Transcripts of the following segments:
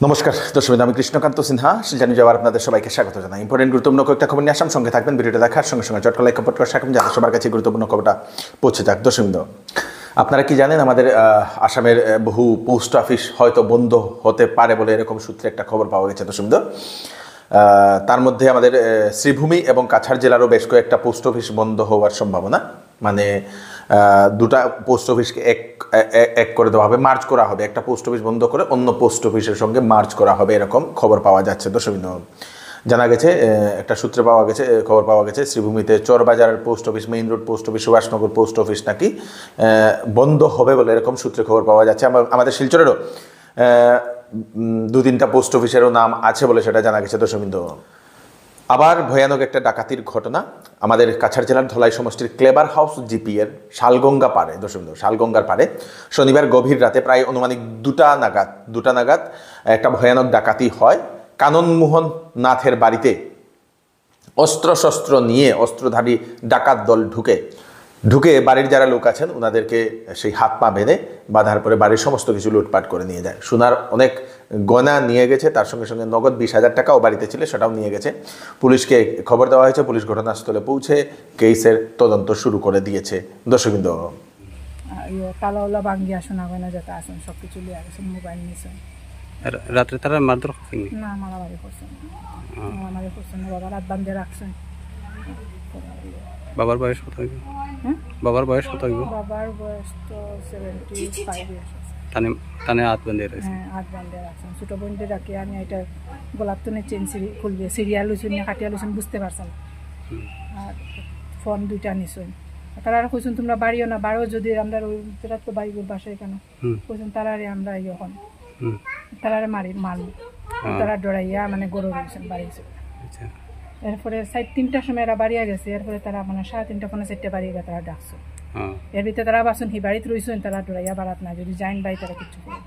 নমস্কার দর্শক, আমি কৃষ্ণকান্ত সিনহা শিলজানি যাওয়ার আপনাদের সবাইকে স্বাগত জানাই। ইম্পর্টেন্ট গুরুত্বপূর্ণ কয়েকটা খবর নিয়ে আসাম, সঙ্গে থাকবেন। ভিডিওটা দেখার সঙ্গে সঙ্গে চটকা লাইক কমেন্ট করে রাখবেন যাতে সবার কাছে গুরুত্বপূর্ণ খবরটা পৌঁছে যাক। দর্শক, আপনারা কি জানেন আমাদের আসামের বহু পোস্ট অফিস হয়তো বন্ধ হতে পারে বলে এরকম সূত্রে একটা খবর পাওয়া গেছে। দর্শক, তার মধ্যে আমাদের শ্রীভূমি এবং কাছাড় জেলারও বেশ কয়েকটা পোস্ট অফিস বন্ধ হওয়ার সম্ভাবনা, মানে দুটা পোস্ট অফিসকে এক করে দেওয়া হবে, মার্জ করা হবে। একটা পোস্ট অফিস বন্ধ করে অন্য পোস্ট অফিসের সঙ্গে মার্জ করা হবে, এরকম খবর পাওয়া যাচ্ছে। দর্শক, জানা গেছে, একটা সূত্রে খবর পাওয়া গেছে শ্রীভূমিতে Charbazar post office, main road post office, Subhashnagar post office নাকি বন্ধ হবে বলে এরকম সূত্রে খবর পাওয়া যাচ্ছে। আমাদের শিলচরেরও দু তিনটা পোস্ট অফিসেরও নাম আছে বলে সেটা জানা গেছে। দর্শক, আবার ভয়ানক একটা ডাকাতির ঘটনা আমাদের কাছাড় জেলার ধলাই সমষ্টির ক্লেবার হাউস জিপি এর শালগঙ্গা পাড়ে। দর্শক, শালগঙ্গার পাড়ে শনিবার গভীর রাতে প্রায় অনুমানিক দুটা নাগাদ একটা ভয়ানক ডাকাতি হয়। কাননমোহন নাথের বাড়িতে অস্ত্রশস্ত্র নিয়ে অস্ত্রধারী ডাকাত দল ঢুকে বাড়ির যারা লোক আছেন ওনাদেরকে সেই হাত পা বেঁধে বাঁধার পরে বাড়ির সমস্ত কিছু লুটপাট করে নিয়ে যায়। সোনার অনেক গয়না নিয়ে গেছে, তার সঙ্গে সঙ্গে নগদ 20,000 টাকাও বাড়িতে ছিল, সেটাও নিয়ে গেছে। পুলিশকে খবর দেওয়া হয়েছে, পুলিশ ঘটনাস্থলে পৌঁছে কেসের তদন্ত শুরু করে দিয়েছে। দর্শক, তালাওলা ভাঙ্গিয়া শোনা গয়না যেটা আসেন সব কিছু লিয়ে গেছেন, মোবাইল নিয়েছেন। রাত্রে তারা মারধর করছেন না, মারামারি করছেন না, বাবা রাত বান্ধে রাখছেন। বাবার বয়স কত হইব? বাবার বয়স কত হইব? বাবার বয়স তো 75 ইয়ার্স আছে। তানে হাত বাঁধে রাখছে। হ্যাঁ, হাত বান্ধে রাখছেন। ছোট বোনদের রাখি আমি এটা গোলাপ তো চেন খুলবে, সিরিয়াল লুচুন না কাটিয়া লুচুন বুঝতে পারছেন। আর ফোন 2টা নিছেন। তারা আর কইছেন তোমরা বাড়িও না, বাড়িও যদি আমরা ওই রাত তো বাড়ি বাসায় কেন কইছেন তারারে আমরা এখন তারারে মারবো। তারা ডরাইয়া মানে গরু রয়েছেন বাড়ি। এরপরে 3টার সময় এরা বাড়িয়া গেছে। এরপরে তারা মানে 3:30 পৌনে 4টে বাড়িয়ে গেছে, তারা ডাকছে। এর ভিতরে তারা বাসন হি বাড়িতে রয়েছেন, তারা ডরাইয়া বাড়াত না, যদি যাইন বাড়ি তারা কিছু করে।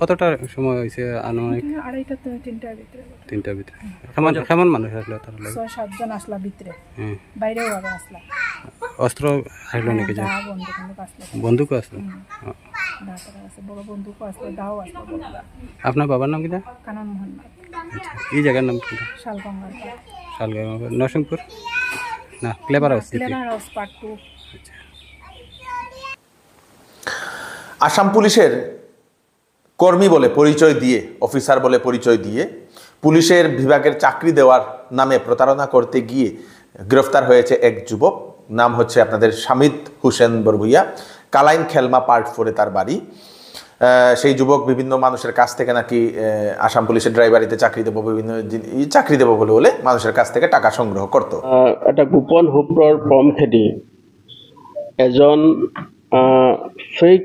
কতটা সময় হয়েছে? আনুমানিক 2:30 থেকে 3টার ভিতরে। 3টার ভিতরে। কেমন মানুষ আসলো? তারা 6-7 জন আসলা ভিতরে, বাইরেও আবার আসলা। অস্ত্র আসলো নাকি? বন্দুক আসলো। বড় বন্দুকও আসলো, দাও আসলো। আপনার বাবার নাম কি? কাননমোহন নাথ। এই জায়গার নাম কি? শালগঙ্গা। নরসিংপুর না, ক্লেবার হাউস পার্ট 2। আসাম পুলিশের কর্মী বলে পরিচয় দিয়ে, অফিসার বলে পরিচয় দিয়ে পুলিশের বিভাগের চাকরি দেওয়ার নামে প্রতারণা করতে গিয়ে গ্রেফতার হয়েছে এক যুবক। নাম হচ্ছে আপনাদের শামিদ হোসেন বরভুইয়া। কালাইন খেলমা পার্ট 4-এ তার বাড়ি। সেই যুবক বিভিন্ন মানুষের কাছ থেকে নাকি আসাম পুলিশের ড্রাইভারিতে চাকরি দেবো বলে মানুষের কাছ থেকে টাকা সংগ্রহ করত। এটা গোপন সূত্ৰৰ পম খেদি এজন ফেক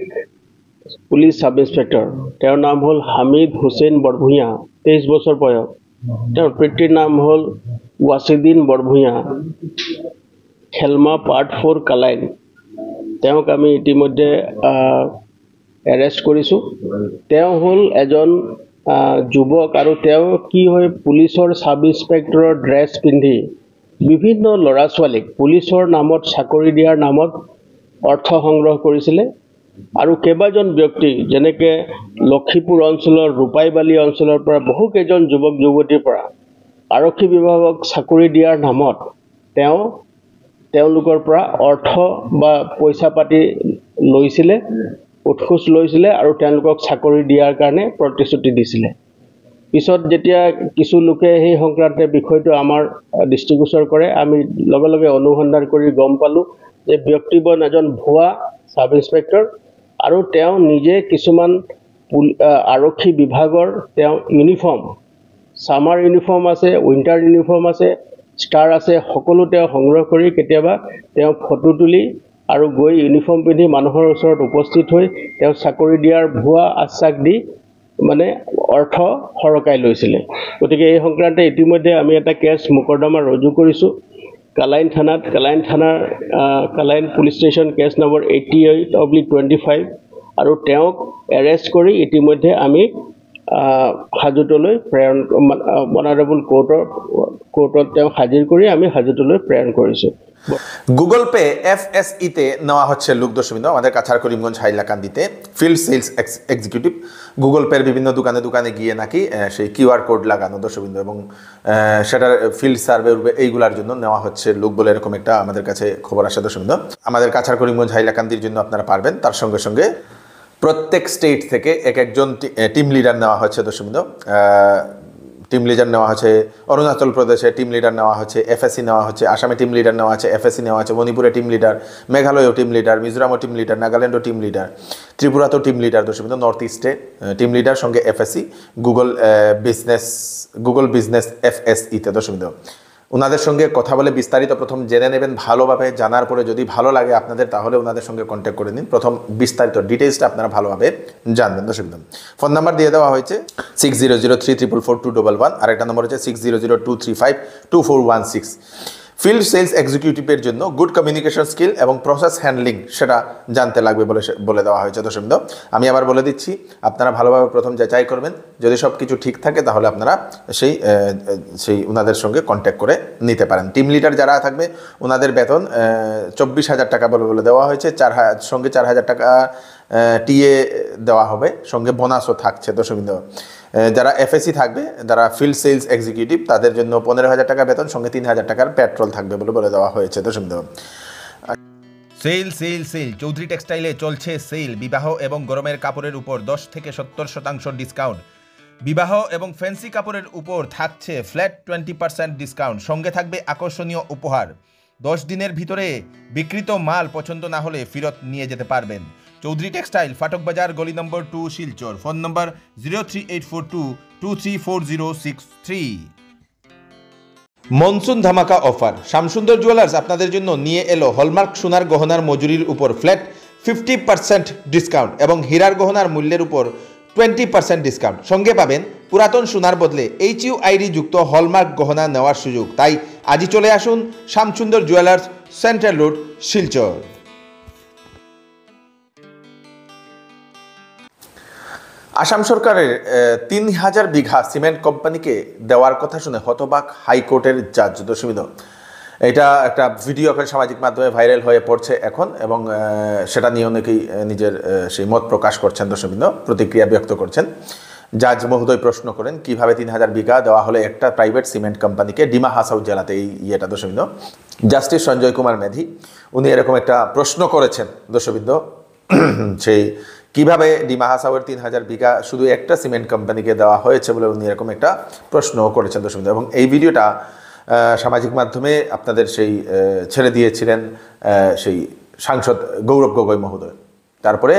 পুলিচ সাব ইন্সপেক্টৰ, তেওঁৰ নাম হ'ল হামিদ হুছেইন বৰভূঞা, 23 বছৰ বয়স। তেওঁৰ পিতৃৰ নাম হ'ল ৱাছিদিন বৰভূঞা, খেলমা পাৰ্ট 4 কালাইন। তেওঁক আমি ইতিমধ্যে এৰেষ্ট কৰিছোঁ। তেওঁ হ'ল এজন যুৱক আৰু তেওঁ কি হয়, পুলিচৰ সাব ইন্সপেক্টৰৰ ড্ৰেছ পিন্ধি বিভিন্ন ল'ৰা ছোৱালীক পুলিচৰ নামত চাকৰি দিয়াৰ নামত অৰ্থ সংগ্ৰহ কৰিছিলে। আৰু কেইবাজন ব্যক্তি, যেনেকৈ লক্ষীপুৰ অঞ্চলৰ ৰূপাইবালি অঞ্চলৰ পৰা বহুকেইজন যুৱক যুৱতীৰ পৰা আৰক্ষী বিভাগক চাকৰি দিয়াৰ নামত তেওঁলোকৰ পৰা অৰ্থ বা পইচা পাতি লৈছিলে, উৎখোজ লৈছিলে আৰু তেওঁলোকক চাকৰি দিয়াৰ কাৰণে প্ৰতিশ্ৰুতি দিছিলে। পিছত যেতিয়া কিছু লোকে সেই সংক্ৰান্তে বিষয়টো আমাৰ দৃষ্টিগোচৰ কৰে, আমি লগে লগে অনুসন্ধান কৰি গম পালোঁ যে ব্যক্তিজন এজন ভুৱা সাব ইন্সপেক্টৰ আৰু তেওঁ নিজে কিছুমান আৰক্ষী বিভাগৰ তেওঁ ইউনিফৰ্ম, ছামাৰ ইউনিফৰ্ম আছে, উইণ্টাৰ ইউনিফৰ্ম আছে, ষ্টাৰ আছে, সকলো তেওঁ সংগ্ৰহ কৰি কেতিয়াবা তেওঁ ফটো তুলি আৰু গৈ ইউনিফৰ্ম পিন্ধি মানুহৰ ওচৰত উপস্থিত হৈ তেওঁ চাকৰি দিয়াৰ ভুৱা আশ্বাস দি মানে অৰ্থ সৰকাই লৈছিলে। গতিকে এই সংক্ৰান্তে ইতিমধ্যে আমি এটা কেছ মোকৰ্দমা ৰুজু কৰিছোঁ কালাইন থানাত। Kalain police station case number 88/25 আৰু তেওঁক এৰেষ্ট কৰি ইতিমধ্যে আমি হাজোতলৈ প্ৰেৰণ অনাৰেবল কোৰ্টত তেওঁ হাজিৰ কৰি আমি হাজোতলৈ প্ৰেৰণ কৰিছোঁ। গুগল পে FSE-তে নেওয়া হচ্ছে লোক দর্শকবৃন্দ আমাদের কাছাড় করিমগঞ্জ হাইলাকান্দিতে ফিল্ড সেলস এক্সিকিউটিভ গুগল পের বিভিন্ন দোকানে দোকানে গিয়ে নাকি সেই QR কোড লাগানো দর্শকবৃন্দ এবং সেটার ফিল্ড সার্ভে এইগুলার জন্য নেওয়া হচ্ছে লোক বলে এরকম একটা আমাদের কাছে খবর আসে দর্শকবৃন্দ। আমাদের কাছাড় করিমগঞ্জ হাইলাকান্দির জন্য আপনারা পারবেন। তার সঙ্গে সঙ্গে প্রত্যেক স্টেট থেকে একজন টিম লিডার নেওয়া হচ্ছে দর্শকবৃন্দ। টিম লিডার নেওয়া হচ্ছে অরুণাচল প্রদেশে, টিম লিডার নেওয়া হচ্ছে FSE নেওয়া হচ্ছে, আসামে টিম লিডার নেওয়া আছে, FSE নেওয়া আছে, মণিপুরে টিম লিডার, মেঘালয়েও টিম লিডার, মিজোরামও টিম লিডার, নাগাল্যান্ডও টিম লিডার, ত্রিপুরাতেও টিম লিডার দর্শকবৃন্দ, নর্থ ইস্টে টিম লিডার সঙ্গে FSE গুগল বিজনেস FSE-তে দর্শকবৃন্দ। ওনাদের সঙ্গে কথা বলে বিস্তারিত প্রথম জেনে নেবেন ভালোভাবে। জানার পরে যদি ভালো লাগে আপনাদের তাহলে ওনাদের সঙ্গে কন্ট্যাক্ট করে নিন। প্রথম বিস্তারিত ডিটেইলসটা আপনারা ভালোভাবে জানবেন দর্শকবৃন্দ। ফোন নাম্বার দিয়ে দেওয়া হয়েছে 6003444211, আর একটা নম্বর হচ্ছে 6002352416। ফিল্ড সেলস এক্সিকিউটিভের জন্য গুড কমিউনিকেশন স্কিল এবং প্রসেস হ্যান্ডলিং সেটা জানতে লাগবে বলে দেওয়া হয়েছে দর্শকবৃন্দ। আমি আবার বলে দিচ্ছি, আপনারা ভালোভাবে প্রথম যাচাই করবেন। যদি সব কিছু ঠিক থাকে তাহলে আপনারা সেই ওনাদের সঙ্গে কন্ট্যাক্ট করে নিতে পারেন। টিম লিডার যারা থাকবে ওনাদের বেতন 24,000 টাকা বলে দেওয়া হয়েছে, সঙ্গে 4,000 টাকা টিএ দেওয়া হবে, সঙ্গে বোনাসও থাকছে দর্শকবৃন্দ। যারা FSE থাকবে, যারা ফিল্ড সেলস এক্সিকিউটিভ, তাদের জন্য 15,000 টাকা বেতন, সঙ্গে 3,000 টাকার পেট্রোল থাকবে বলে দেওয়া হয়েছে দর্শকবৃন্দ। সেল সেল সেল চৌধুরী টেক্সটাইলে চলছে সেল। বিবাহ এবং গরমের কাপড়ের উপর 10 থেকে 70% ডিসকাউন্ট। বিবাহ এবং ফ্যান্সি কাপড়ের উপর থাকছে ফ্ল্যাট 20% ডিসকাউন্ট, সঙ্গে থাকবে আকর্ষণীয় উপহার। 10 দিনের ভিতরে বিক্রিত মাল পছন্দ না হলে ফেরত নিয়ে যেতে পারবেন। চৌধুরী টেক্সটাইল, ফাটক বাজার, গলি number 2, Silchar. Phone number 03842234063। Monsoon ধামাকা অফার। শ্যামসুন্দর জুয়েলার্স আপনাদের জন্য নিয়ে এলো হলমার্ক সোনার গহনার মজুরির উপর ফ্ল্যাট 50% ডিসকাউন্ট এবং হীরার গহনার মূল্যের উপর 20% ডিসকাউন্ট। সঙ্গে পাবেন পুরাতন সোনার বদলে HUID যুক্ত হলমার্ক গহনা নেওয়ার সুযোগ। তাই আজই চলে আসুন Shyamsundar jewellers, central road, Silchar. Assam সরকারের 3,000 বিঘা সিমেন্ট কোম্পানিকে দেওয়ার কথা শুনে হতবাক হাইকোর্টের জাজ দর্শকবৃন্দ। এটা একটা ভিডিও এখন সামাজিক মাধ্যমে ভাইরাল হয়ে পড়ছে এখন, এবং সেটা নিয়ে অনেকেই নিজের সেই মত প্রকাশ করছেন দর্শকবৃন্দ, প্রতিক্রিয়া ব্যক্ত করছেন। জাজ মহোদয় প্রশ্ন করেন কিভাবে 3,000 বিঘা দেওয়া হলে একটা প্রাইভেট সিমেন্ট কোম্পানিকে, ডিমা হাসাও জেলাতে এই ইয়েটা দর্শকবৃন্দ। জাস্টিস সঞ্জয় কুমার মেধি উনি এরকম একটা প্রশ্ন করেছেন দর্শকবৃন্দ, সেই কিভাবে ডিমা হাসাওয়ের 3,000 বিঘা শুধু একটা সিমেন্ট কোম্পানিকে দেওয়া হয়েছে বলে উনি এরকম একটা প্রশ্ন করেছেন দর্শকবৃন্দ। এবং এই ভিডিওটা সামাজিক মাধ্যমে আপনাদের সেই ছেড়ে দিয়েছিলেন সেই সাংসদ গৌরব গগৈ মহোদয়। তারপরে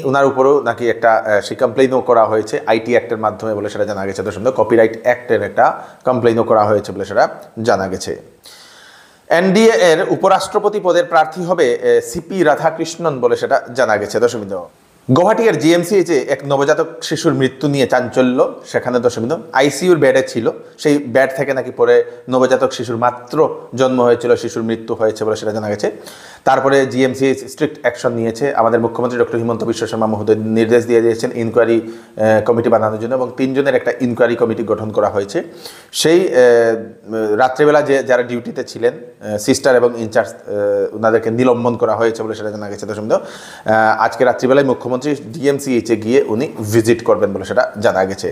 ওনার উপরও নাকি একটা সেই কমপ্লেইনও করা হয়েছে IT অ্যাক্টের মাধ্যমে বলে সেটা জানা গেছে দর্শকবৃন্দ। কপিরাইট অ্যাক্টের একটা কমপ্লেইনও করা হয়েছে বলে সেটা জানা গেছে। NDA এর উপরাষ্ট্রপতি পদের প্রার্থী হবে CP রাধাকৃষ্ণন বলে সেটা জানা গেছে দর্শকবৃন্দ। গুয়াহাটির GMCH-এ এক নবজাতক শিশুর মৃত্যু নিয়ে চাঞ্চল্য সেখানে দর্শকবৃন্দ। ICUর বেডে ছিল, সেই বেড থেকে নাকি পরে নবজাতক শিশুর মাত্র জন্ম হয়েছিল, শিশুর মৃত্যু হয়েছে বলে সেটা জানা গেছে। তারপরে GMCH স্ট্রিক্ট অ্যাকশন নিয়েছে। আমাদের মুখ্যমন্ত্রী ডক্টর হিমন্ত বিশ্ব শর্মা মহোদয় নির্দেশ দিয়ে দিয়েছেন ইনকোয়ারি কমিটি বানানোর জন্য, এবং 3 জনের একটা ইনকোয়ারি কমিটি গঠন করা হয়েছে। সেই রাত্রেবেলা যারা ডিউটিতে ছিলেন সিস্টার এবং ইনচার্জ ওনাদেরকে নিলম্বন করা হয়েছে বলে সেটা জানা গেছে দর্শকবৃন্দ। আজকে রাত্রিবেলায় মুখ্যমন্ত্রী DMCH-এ গিয়ে উনি ভিজিট করবেন বলে সেটা জানা গেছে।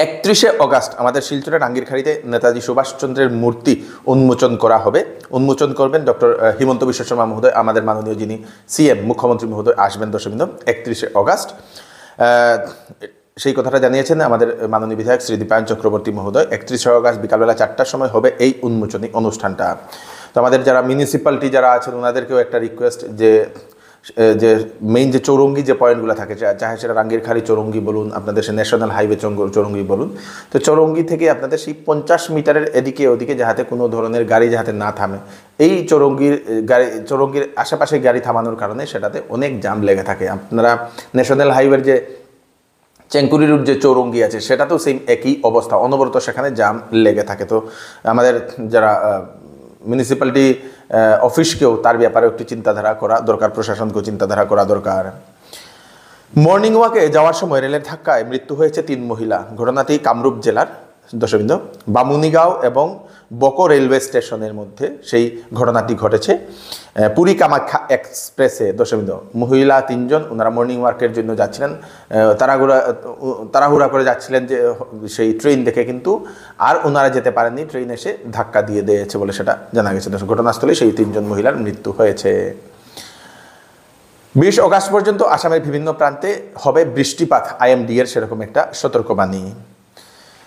31শে অগাস্ট আমাদের শিলচরের রাঙ্গিরখাড়িতে নেতাজি সুভাষচন্দ্রের মূর্তি উন্মোচন করা হবে। উন্মোচন করবেন ডক্টর হিমন্ত বিশ্ব শর্মা মহোদয়, আমাদের মাননীয় যিনি CM মুখ্যমন্ত্রী মহোদয় আসবেন দর্শকবৃন্দ 31শে অগাস্ট। সেই কথাটা জানিয়েছেন আমাদের মাননীয় বিধায়ক শ্রী দীপায়ন চক্রবর্তী মহোদয়। 31শে অগাস্ট বিকালবেলা 4টার সময় হবে এই উন্মোচনী অনুষ্ঠানটা। তো আমাদের যারা মিউনিসিপ্যালিটি যারা আছেন ওনাদেরকেও একটা রিকোয়েস্ট যে মেইন যে চৌরঙ্গি যে পয়েন্টগুলো থাকে, চাহে সেটা রাঙ্গিরখাড়ি চৌরঙ্গি বলুন, আপনাদের সে ন্যাশনাল হাইওয়ে চৌরঙ্গি বলুন, তো চৌরঙ্গি থেকে আপনাদের সেই 50 মিটারের এদিকে ওদিকে যাহাতে কোনো ধরনের গাড়ি যাহাতে না থামে। এই চৌরঙ্গির আশেপাশে গাড়ি থামানোর কারণে সেটাতে অনেক জাম লেগে থাকে। আপনারা ন্যাশনাল হাইওয়ের যে চেঙ্কুরি রুট যে চৌরঙ্গি আছে সেটাতেও সেম একই অবস্থা, অনবরত সেখানে জাম লেগে থাকে। তো আমাদের যারা মিউনিসিপ্যালিটি অফিসকেও তার ব্যাপারে একটু চিন্তাধারা করা দরকার, প্রশাসনকেও চিন্তাধারা করা দরকার। মর্নিং ওয়াকে যাওয়ার সময় রেলের ধাক্কায় মৃত্যু হয়েছে 3 মহিলা। ঘটনাটি কামরূপ জেলার দর্শকবৃন্দ বামুনিগাঁও এবং বকো রেলওয়ে স্টেশনের মধ্যে সেই ঘটনাটি ঘটেছে। পুরী কামাখ্যা এক্সপ্রেসে দর্শকবৃন্দ মহিলা 3 জন, ওনারা মর্নিং ওয়াকের জন্য যাচ্ছিলেন, তাড়াহুড়া করে যাচ্ছিলেন যে সেই ট্রেন দেখে, কিন্তু আর ওনারা যেতে পারেননি, ট্রেন এসে ধাক্কা দিয়ে দিয়েছে বলে সেটা জানা গেছে। ঘটনাস্থলে সেই 3 জন মহিলার মৃত্যু হয়েছে। 20 অগাস্ট পর্যন্ত আসামের বিভিন্ন প্রান্তে হবে বৃষ্টিপাত, IMD এর সেরকম একটা সতর্কবাণী।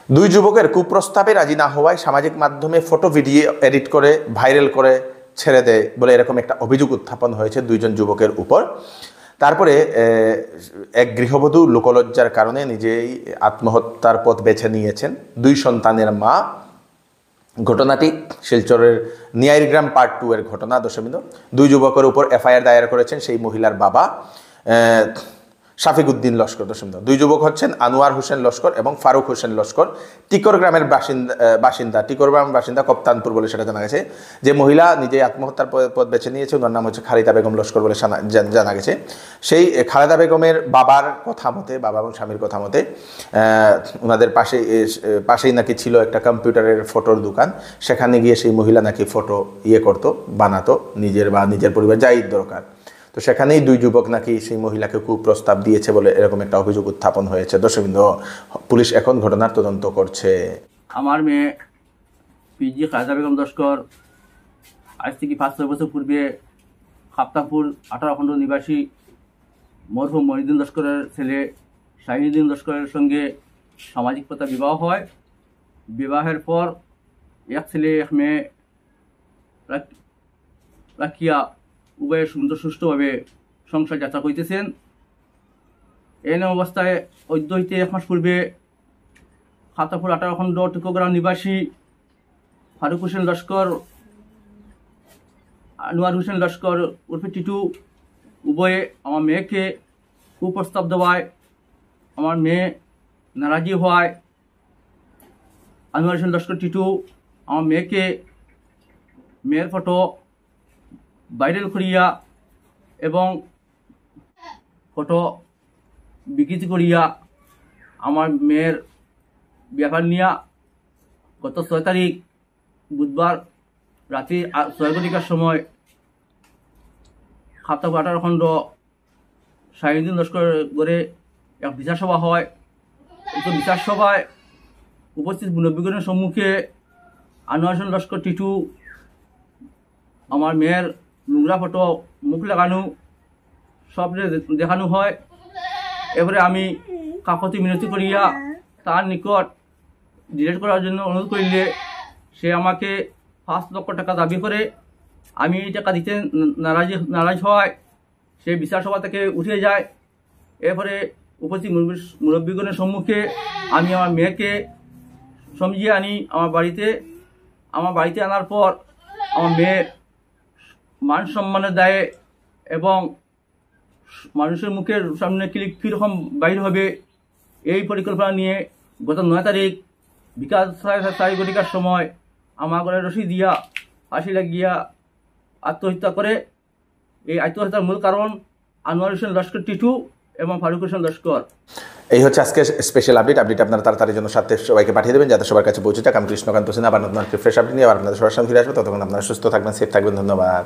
2 যুবকের কুপ্রস্তাবে রাজি না হওয়ায় সামাজিক মাধ্যমে ফটো ভিডিও এডিট করে ভাইরাল করে ছেড়ে দেয় বলে এরকম একটা অভিযোগ উত্থাপন হয়েছে 2 জন যুবকের উপর। তারপরে এক গৃহবধূ লোকলজ্জার কারণে নিজেই আত্মহত্যার পথ বেছে নিয়েছেন। 2 সন্তানের মা। ঘটনাটি শিলচরের নিয়াইগ্রাম পার্ট 2 এর ঘটনা দর্শকবৃন্দ। 2 যুবকের উপর FIR দায়ের করেছেন সেই মহিলার বাবা শাফিক উদ্দিন লস্কর দর্শকবৃন্দ। 2 যুবক হচ্ছেন আনোয়ার হোসেন লস্কর এবং ফারুক হোসেন লস্কর। টিকর গ্রামের বাসিন্দা কপ্তানপুর বলে সেটা জানা গেছে। যে মহিলা নিজে আত্মহত্যার পথ বেছে নিয়েছে ওনার নাম হচ্ছে খালেদা বেগম লস্কর বলে জানা গেছে। সেই খালেদা বেগমের বাবার কথা মতে, বাবা এবং স্বামীর কথা মতে ওনাদের পাশেই নাকি ছিল একটা কম্পিউটারের ফটোর দোকান। সেখানে গিয়ে সেই মহিলা নাকি ফটো করতো, বানাতো নিজের বা নিজের পরিবার যাই দরকার। তো সেখানেই 2 যুবক নাকি সেই মহিলাকে কুপ্রস্তাব দিয়েছে বলে এরকম একটা অভিযোগ উত্থাপন হয়েছে দর্শকবৃন্দ। পুলিশ এখন ঘটনার তদন্ত করছে। আমার মেয়ে PG খালেদা বেগম লস্কর আজ থেকে 5-6 বছর পূর্বে খাপ্তাপুর 18 খণ্ড নিবাসী মরহুম মহিউদ্দিন লস্করের ছেলে শাহিউদ্দিন লস্করের সঙ্গে সামাজিক প্রথা বিবাহ হয়। বিবাহের পর এক ছেলে এক মেয়ে রাখিয়া উভয়ে সুন্দর সুষ্ঠুভাবে সংসার যাত্রা করিতেছেন। এনে অবস্থায় অদ্য হইতে 1 মাস পূর্বে খাতাপুর 18 খণ্ড টিকোগ্রাম নিবাসী ফারুক হোসেন লস্কর, আনোয়ার হোসেন লস্কর উর্ফে টিটু উভয়ে আমার মেয়েকে কুপ্রস্তাব দেওয়ায় আমার মেয়ে নারাজি হওয়ায় আনোয়ার হোসেন লস্কর টিটু আমার মেয়ের ফটো ভাইরাল করিয়া এবং ফটো বিকৃতি করিয়া আমার মেয়ের ব্যাপার নিয়া গত 6 তারিখ বুধবার রাত্রি 6:00 সময় খাতাপুর 18 খণ্ড শাহিউদ্দিন লস্কর গড়ে এক বিচার সভা হয়। উক্ত বিচার সভায় উপস্থিত মুরব্বীগণের সম্মুখে আনোয়ার হোসেন লস্কর টিটু আমার মেয়ের নোংরা ফটো, মুখ লাগানো সব দেখানো হয়। এবারে আমি কাকতি মিনতি করিয়া তার নিকট ডিলিট করার জন্য অনুরোধ করিলে সে আমাকে 5 লক্ষ টাকা দাবি করে। আমি এই টাকা দিতে নারাজ হওয়ায় সে বিচার সভা থেকে উঠে যায়। এরপরে উপস্থিত মুরব্বীগণের সম্মুখে আমি আমার মেয়েকে সমঝিয়ে আনি আমার বাড়িতে আনার পর আমার মেয়ের মান সম্মানের দায়ে এবং মানুষের মুখের সামনে কীরকম বাইর হবে এই পরিকল্পনা নিয়ে গত 9 তারিখ বিকাল 4:30 সময় আমার ঘরে রশি দিয়া ফাঁসি লাগিয়া আত্মহত্যা করে। এই আত্মহত্যার মূল কারণ আনোয়ার হোসেন লস্কর টিটু এবং ফারুক হোসেন লস্কর। এই হচ্ছে আজকে স্পেশাল আপডেট। আপনারা তাড়াতাড়ির জন্য সাথে সবাইকে পাঠিয়ে দেবেন যাতে সবার কাছে পৌঁছে যাক। আমি কৃষ্ণকান্ত সিনহা আবার নতুন ফ্রেশ আপডেট নিয়ে আবার আপনাদের সবার সামনে ফিরে আসবো। ততক্ষণ আপনারা সুস্থ থাকবেন, সেফ থাকবেন। ধন্যবাদ।